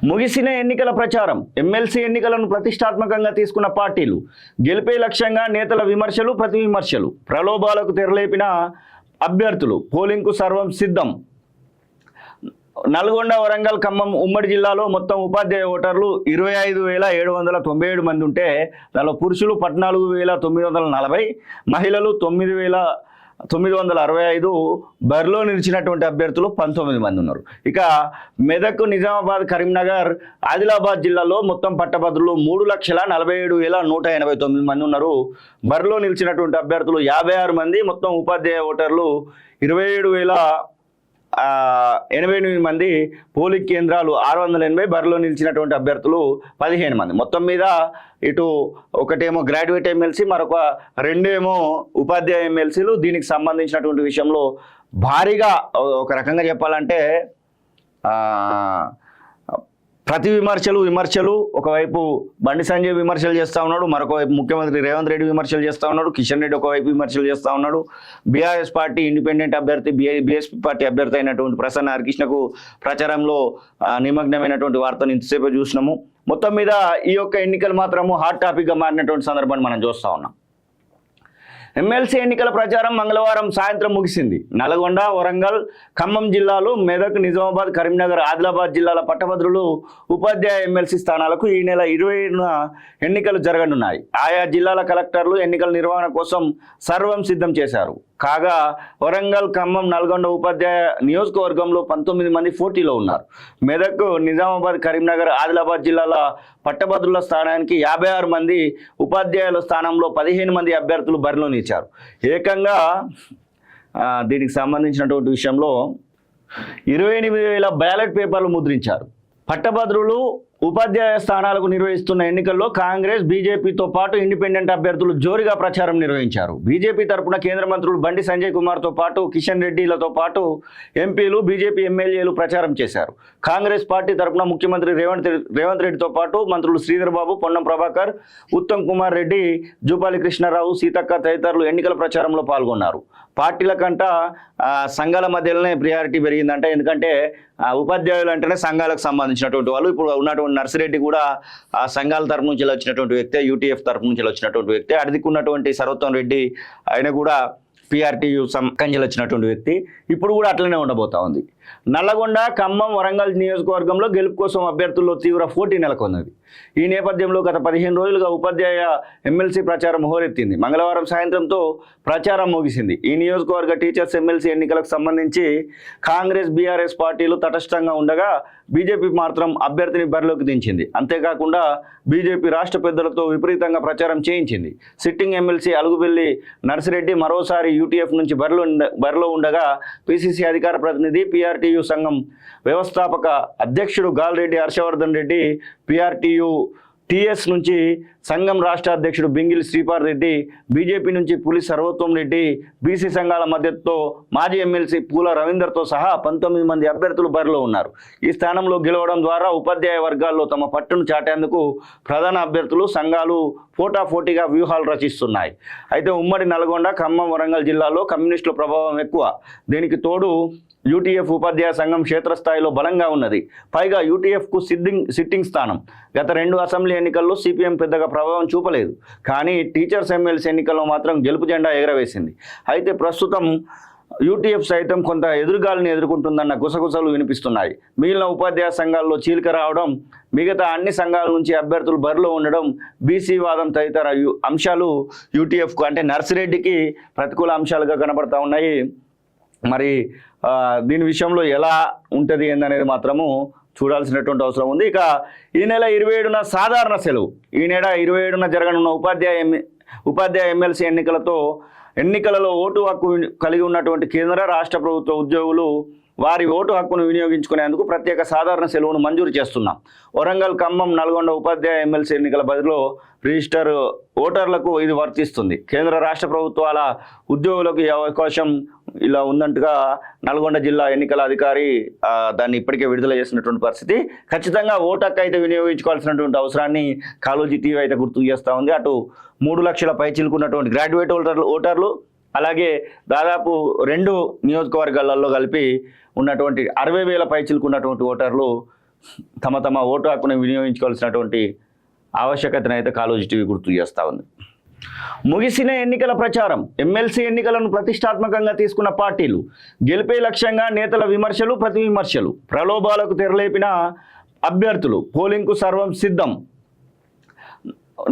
ముగిసిన ఎన్నికల ప్రచారం ఎమ్మెల్సీ ఎన్నికలను ప్రతిష్టాత్మకంగా తీసుకున్న పార్టీలు గెలిపే లక్ష్యంగా నేతల విమర్శలు ప్రతి విమర్శలు ప్రలోభాలకు తెరలేపిన అభ్యర్థులు పోలింగ్కు సర్వం సిద్ధం. నల్గొండ, వరంగల్, ఖమ్మం ఉమ్మడి జిల్లాలో మొత్తం ఉపాధ్యాయ ఓటర్లు 25,797 మంది ఉంటే దానిలో పురుషులు 14,940, మహిళలు 9,965, బరిలో నిలిచినటువంటి అభ్యర్థులు 19 మంది ఉన్నారు. ఇక మెదక్, నిజామాబాద్, కరీంనగర్, ఆదిలాబాద్ జిల్లాలో మొత్తం పట్టభద్రులు 3,47,189 మంది ఉన్నారు. బరిలో నిలిచినటువంటి అభ్యర్థులు 56 మంది. మొత్తం ఉపాధ్యాయ ఓటర్లు 27,088 మంది. పోలింగ్ కేంద్రాలు 680. బరిలో నిలిచినటువంటి అభ్యర్థులు 15 మంది. మొత్తం మీద ఇటు ఒకటేమో గ్రాడ్యుయేట్ ఎమ్మెల్సీ, మరొక రెండేమో ఉపాధ్యాయ ఎమ్మెల్సీలు. దీనికి సంబంధించినటువంటి విషయంలో భారీగా ఒక రకంగా చెప్పాలంటే ప్రతి విమర్శలు ఒకవైపు బండి సంజయ్ విమర్శలు చేస్తూ ఉన్నాడు, మరొక వైపు ముఖ్యమంత్రి రేవంత్ రెడ్డి విమర్శలు చేస్తూ ఉన్నాడు, కిషన్ రెడ్డి ఒకవైపు విమర్శలు చేస్తూ ఉన్నాడు. బీఆర్ఎస్ పార్టీ ఇండిపెండెంట్ అభ్యర్థి బీఎస్పీ పార్టీ అభ్యర్థి అయినటువంటి ప్రసన్న హరికృష్ణకు ప్రచారంలో నిమగ్నమైనటువంటి వార్తను ఇంతసేపు చూసినాము. మొత్తం మీద ఈ యొక్క ఎన్నికలు మాత్రము హాట్ టాపిక్గా మారినటువంటి సందర్భాన్ని మనం చూస్తూ ఉన్నాం. ఎమ్మెల్సీ ఎన్నికల ప్రచారం మంగళవారం సాయంత్రం ముగిసింది. నల్గొండ, వరంగల్, ఖమ్మం జిల్లాలు, మెదక్, నిజామాబాద్, కరీంనగర్, ఆదిలాబాద్ జిల్లాల పట్టభద్రులు ఉపాధ్యాయ ఎమ్మెల్సీ స్థానాలకు ఈ నెల 27న ఎన్నికలు జరగనున్నాయి. ఆయా జిల్లాల కలెక్టర్లు ఎన్నికల నిర్వహణ కోసం సర్వం సిద్ధం చేశారు. కాగా వరంగల్, ఖమ్మం, నల్గొండ ఉపాధ్యాయ నియోజకవర్గంలో 19 మంది పోటీలో ఉన్నారు. మెదక్, నిజామాబాద్, కరీంనగర్, ఆదిలాబాద్ జిల్లాల పట్టభద్రుల స్థానానికి 56 మంది, ఉపాధ్యాయుల స్థానంలో 15 మంది అభ్యర్థులు బరిలో నిలిచారు. ఏకంగా దీనికి సంబంధించినటువంటి విషయంలో 28,000 బ్యాలెట్ పేపర్లు ముద్రించారు. పట్టభద్రులు ఉపాధ్యాయ స్థానాలకు నిర్వహిస్తున్న ఎన్నికల్లో కాంగ్రెస్, బీజేపీతో పాటు ఇండిపెండెంట్ అభ్యర్థులు జోరుగా ప్రచారం నిర్వహించారు. బీజేపీ తరపున కేంద్ర మంత్రులు బండి సంజయ్ కుమార్తో పాటు కిషన్ రెడ్డిలతో పాటు ఎంపీలు, బీజేపీ ఎమ్మెల్యేలు ప్రచారం చేశారు. కాంగ్రెస్ పార్టీ తరపున ముఖ్యమంత్రి రేవంత్ రెడ్డితో పాటు మంత్రులు శ్రీధర్ బాబు, పొన్నం ప్రభాకర్, ఉత్తమ్ కుమార్ రెడ్డి, జూపాలి కృష్ణారావు, సీతక్క తదితరులు ఎన్నికల ప్రచారంలో పాల్గొన్నారు. పార్టీల కంట సంఘాల మధ్యలోనే ప్రియారిటీ పెరిగిందంట. ఎందుకంటే ఉపాధ్యాయులు అంటేనే సంఘాలకు సంబంధించినటువంటి వాళ్ళు. ఇప్పుడు ఉన్నటువంటి నర్సిరెడ్డి కూడా ఆ సంఘాల తరపు నుంచి వచ్చినటువంటి వ్యక్తే, యూటీఎఫ్ తరపు నుంచి వచ్చినటువంటి వ్యక్తే. అడిదికున్నటువంటి సర్వోత్తమ్ రెడ్డి ఆయన కూడా పీఆర్టీయు కంచెలు వచ్చినటువంటి వ్యక్తి. ఇప్పుడు కూడా అట్లనే ఉండబోతా ఉంది. నల్లగొండ, ఖమ్మం, వరంగల్ నియోజకవర్గంలో గెలుపు కోసం అభ్యర్థుల్లో తీవ్ర పోటీ నెలకొన్నది. ఈ నేపథ్యంలో గత 15 రోజులుగా ఉపాధ్యాయ ఎమ్మెల్సీ ప్రచారం హోరెత్తింది. మంగళవారం సాయంత్రంతో ప్రచారం ముగిసింది. ఈ నియోజకవర్గ టీచర్స్ ఎమ్మెల్సీ ఎన్నికలకు సంబంధించి కాంగ్రెస్, బీఆర్ఎస్ పార్టీలు తటస్థంగా ఉండగా బీజేపీ మాత్రం అభ్యర్థిని బరిలోకి దించింది. అంతేకాకుండా బీజేపీ రాష్ట్ర పెద్దలతో విపరీతంగా ప్రచారం చేయించింది. సిట్టింగ్ ఎమ్మెల్సీ అలుగుబెల్లి నర్సిరెడ్డి మరోసారి యూటీఎఫ్ నుంచి బరిలో ఉండగా పీసీసీ అధికార ప్రతినిధి, పీఆర్టీయు సంఘం వ్యవస్థాపక అధ్యక్షుడు గాల్రెడ్డి హర్షవర్ధన్ రెడ్డి, పీఆర్టీయు టీఎస్ నుంచి సంఘం రాష్ట్ర అధ్యక్షుడు బింగిల్ శ్రీపాల్ రెడ్డి, బీజేపీ నుంచి పులి సర్వోత్తమ్ రెడ్డి, బీసీ సంఘాల మద్దతుతో మాజీ ఎమ్మెల్సీ పూల రవీందర్తో సహా 19 మంది అభ్యర్థులు బరిలో ఉన్నారు. ఈ స్థానంలో గెలవడం ద్వారా ఉపాధ్యాయ వర్గాల్లో తమ పట్టును చాటేందుకు ప్రధాన అభ్యర్థులు, సంఘాలు పోటాపోటీగా వ్యూహాలు రచిస్తున్నాయి. అయితే ఉమ్మడి నల్గొండ, ఖమ్మం, వరంగల్ జిల్లాలో కమ్యూనిస్టుల ప్రభావం ఎక్కువ. దీనికి తోడు యూటీఎఫ్ ఉపాధ్యాయ సంఘం క్షేత్రస్థాయిలో బలంగా ఉన్నది. పైగా యూటీఎఫ్కు సిట్టింగ్ స్థానం. గత 2 అసెంబ్లీ ఎన్నికల్లో సిపిఎం పెద్దగా ప్రభావం చూపలేదు. కానీ టీచర్స్ ఎమ్మెల్సీ ఎన్నికల్లో మాత్రం గెలుపు జెండా ఎగరవేసింది. అయితే ప్రస్తుతం యూటీఎఫ్ సైతం కొంత ఎదురుగాలిని ఎదుర్కొంటుందన్న గుసగుసలు వినిపిస్తున్నాయి. మిగిలిన ఉపాధ్యాయ సంఘాల్లో చీలిక రావడం, మిగతా అన్ని సంఘాల నుంచి అభ్యర్థులు బరిలో ఉండడం, బీసీ వాదం తదితర అంశాలు యూటీఎఫ్కు అంటే నర్సిరెడ్డికి ప్రతికూల అంశాలుగా కనబడతా ఉన్నాయి. మరి దీని విషయంలో ఎలా ఉంటుంది ఏందనేది మాత్రము చూడాల్సినటువంటి అవసరం ఉంది. ఇక ఈ నెల 27న సాధారణ సెలవు. ఈ నెల 27న జరగనున్న ఉపాధ్యాయ ఎమ్మెల్సీ ఎన్నికలలో ఓటు హక్కు కలిగి ఉన్నటువంటి కేంద్ర, రాష్ట్ర ప్రభుత్వ ఉద్యోగులు వారి ఓటు హక్కును వినియోగించుకునేందుకు ప్రత్యేక సాధారణ సెలవును మంజూరు చేస్తున్నాం. వరంగల్, ఖమ్మం, నల్గొండ ఉపాధ్యాయ ఎమ్మెల్సీ ఎన్నికల బదిలో రిజిస్టర్ ఓటర్లకు ఇది వర్తిస్తుంది. కేంద్ర, రాష్ట్ర ప్రభుత్వాల ఉద్యోగులకు ఈ అవకాశం ఇలా ఉందంటగా నల్గొండ జిల్లా ఎన్నికల అధికారి దాన్ని ఇప్పటికే విడుదల చేసినటువంటి పరిస్థితి. ఖచ్చితంగా ఓటు హక్కు అయితే వినియోగించుకోవాల్సినటువంటి అవసరాన్ని కాళోజీ టీవీ అయితే గుర్తు చేస్తూ ఉంది. అటు 3 లక్షల పైచిలుకున్నటువంటి గ్రాడ్యుయేట్ ఓటర్లు, అలాగే దాదాపు 2 నియోజకవర్గాలలో కలిపి ఉన్నటువంటి 60,000 పైచిలుకున్నటువంటి ఓటర్లు తమ తమ ఓటు హక్కును వినియోగించుకోవాల్సినటువంటి ఆవశ్యకతను అయితే కాళోజీ టీవీ గుర్తు చేస్తూ ఉంది. ముగిసిన ఎన్నికల ప్రచారం, ఎమ్మెల్సీ ఎన్నికలను ప్రతిష్టాత్మకంగా తీసుకున్న పార్టీలు, గెలిపే లక్ష్యంగా నేతల విమర్శలు ప్రతి విమర్శలు, ప్రలోభాలకు తెరలేపిన అభ్యర్థులు, పోలింగ్కు సర్వం సిద్ధం.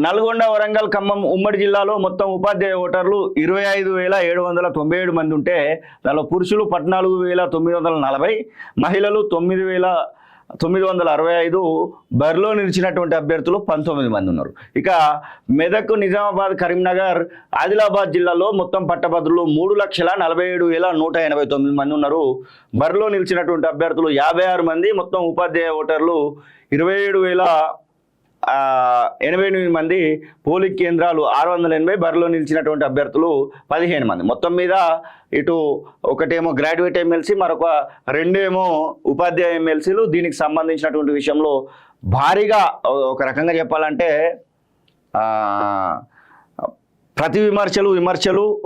నల్గొండ, వరంగల్, ఖమ్మం ఉమ్మడి జిల్లాలో మొత్తం ఉపాధ్యాయ ఓటర్లు 25,797 మంది ఉంటే దానిలో పురుషులు 14,940, మహిళలు 9,965, బరిలో నిలిచినటువంటి అభ్యర్థులు 19 మంది ఉన్నారు. ఇక మెదక్, నిజామాబాద్, కరీంనగర్, ఆదిలాబాద్ జిల్లాలో మొత్తం పట్టభద్రులు 3,47,189 మంది ఉన్నారు. బరిలో నిలిచినటువంటి అభ్యర్థులు 56 మంది. మొత్తం ఉపాధ్యాయ ఓటర్లు 27,088 మంది. పోలింగ్ కేంద్రాలు 680. బరిలో నిలిచినటువంటి అభ్యర్థులు 15 మంది. మొత్తం మీద ఇటు ఒకటేమో గ్రాడ్యుయేట్ ఎమ్మెల్సీ, మరొక రెండేమో ఉపాధ్యాయ ఎమ్మెల్సీలు. దీనికి సంబంధించినటువంటి విషయంలో భారీగా ఒక రకంగా చెప్పాలంటే ప్రతి విమర్శలు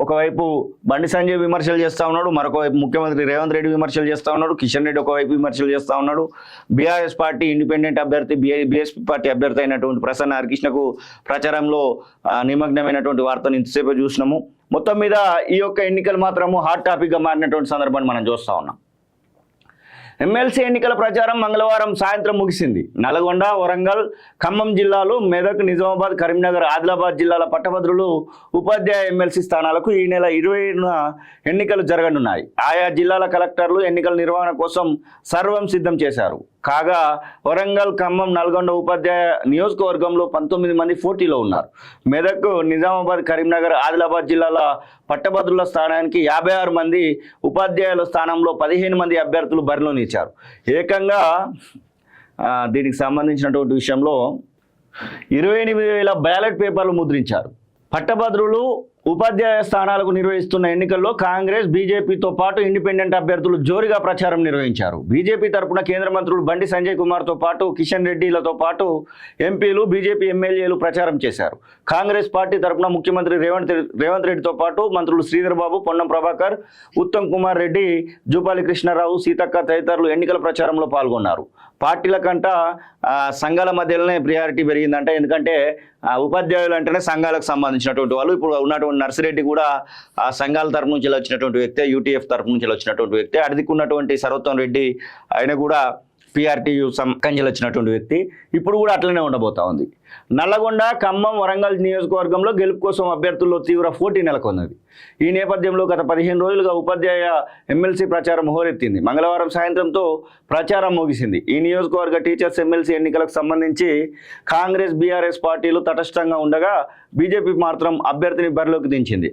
ఒకవైపు బండి సంజయ్ విమర్శలు చేస్తూ ఉన్నాడు, మరొక వైపు ముఖ్యమంత్రి రేవంత్ రెడ్డి విమర్శలు చేస్తూ ఉన్నాడు, కిషన్ రెడ్డి ఒకవైపు విమర్శలు చేస్తూ ఉన్నాడు. బీఆర్ఎస్ పార్టీ ఇండిపెండెంట్ అభ్యర్థి బీఎస్పీ పార్టీ అభ్యర్థి అయినటువంటి ప్రసన్న హరికృష్ణకు ప్రచారంలో నిమగ్నమైనటువంటి వార్తను ఇంతసేపు చూసినాము. మొత్తం మీద ఈ యొక్క ఎన్నికలు మాత్రము హాట్ టాపిక్గా మారినటువంటి సందర్భాన్ని మనం చూస్తూ ఉన్నాం. ఎమ్మెల్సీ ఎన్నికల ప్రచారం మంగళవారం సాయంత్రం ముగిసింది. నల్గొండ, వరంగల్, ఖమ్మం జిల్లాలు, మెదక్, నిజామాబాద్, కరీంనగర్, ఆదిలాబాద్ జిల్లాల పట్టభద్రులు ఉపాధ్యాయ ఎమ్మెల్సీ స్థానాలకు ఈ నెల 27న ఎన్నికలు జరగనున్నాయి. ఆయా జిల్లాల కలెక్టర్లు ఎన్నికల నిర్వహణ కోసం సర్వం సిద్ధం చేశారు. కాగా వరంగల్, ఖమ్మం, నల్గొండ ఉపాధ్యాయ నియోజకవర్గంలో 19 మంది పోటీలో ఉన్నారు. మెదక్, నిజామాబాద్, కరీంనగర్, ఆదిలాబాద్ జిల్లాల పట్టభద్రుల స్థానానికి 56 మంది, ఉపాధ్యాయుల స్థానంలో 15 మంది అభ్యర్థులు బరిలో నిలిచారు. ఏకంగా దీనికి సంబంధించినటువంటి విషయంలో 28,000 బ్యాలెట్ పేపర్లు ముద్రించారు. పట్టభద్రులు ఉపాధ్యాయ స్థానాలకు నిర్వహిస్తున్న ఎన్నికల్లో కాంగ్రెస్, బీజేపీతో పాటు ఇండిపెండెంట్ అభ్యర్థులు జోరుగా ప్రచారం నిర్వహించారు. బీజేపీ తరపున కేంద్ర మంత్రులు బండి సంజయ్ కుమార్తో పాటు కిషన్ రెడ్డిలతో పాటు ఎంపీలు, బీజేపీ ఎమ్మెల్యేలు ప్రచారం చేశారు. కాంగ్రెస్ పార్టీ తరపున ముఖ్యమంత్రి రేవంత్ రెడ్డితో పాటు మంత్రులు శ్రీధర్ బాబు, పొన్నం ప్రభాకర్, ఉత్తమ్ కుమార్ రెడ్డి, జూపాలి కృష్ణారావు, సీతక్క తదితరులు ఎన్నికల ప్రచారంలో పాల్గొన్నారు. పార్టీల కంట సంఘాల మధ్యలోనే ప్రియారిటీ పెరిగిందంట. ఎందుకంటే ఉపాధ్యాయులు అంటేనే సంఘాలకు సంబంధించినటువంటి వాళ్ళు. ఇప్పుడు ఉన్నటువంటి నర్సిరెడ్డి కూడా ఆ సంఘాల తరపు నుంచి వచ్చినటువంటి వ్యక్తే, యూటీఎఫ్ తరపు నుంచి వచ్చినటువంటి వ్యక్తే. అడిదికున్నటువంటి సర్వోత్తం రెడ్డి ఆయన కూడా పీఆర్టీయు కంచెలు వచ్చినటువంటి వ్యక్తి. ఇప్పుడు కూడా అట్లనే ఉండబోతా ఉంది. నల్లగొండ, ఖమ్మం, వరంగల్ నియోజకవర్గంలో గెలుపు కోసం అభ్యర్థుల్లో తీవ్ర పోటీ నెలకొన్నది. ఈ నేపథ్యంలో గత 15 రోజులుగా ఉపాధ్యాయ ఎమ్మెల్సీ ప్రచారం హోరెత్తింది. మంగళవారం సాయంత్రంతో ప్రచారం ముగిసింది. ఈ నియోజకవర్గ టీచర్స్ ఎమ్మెల్సీ ఎన్నికలకు సంబంధించి కాంగ్రెస్, బీఆర్ఎస్ పార్టీలు తటస్థంగా ఉండగా బీజేపీ మాత్రం అభ్యర్థిని బరిలోకి దించింది.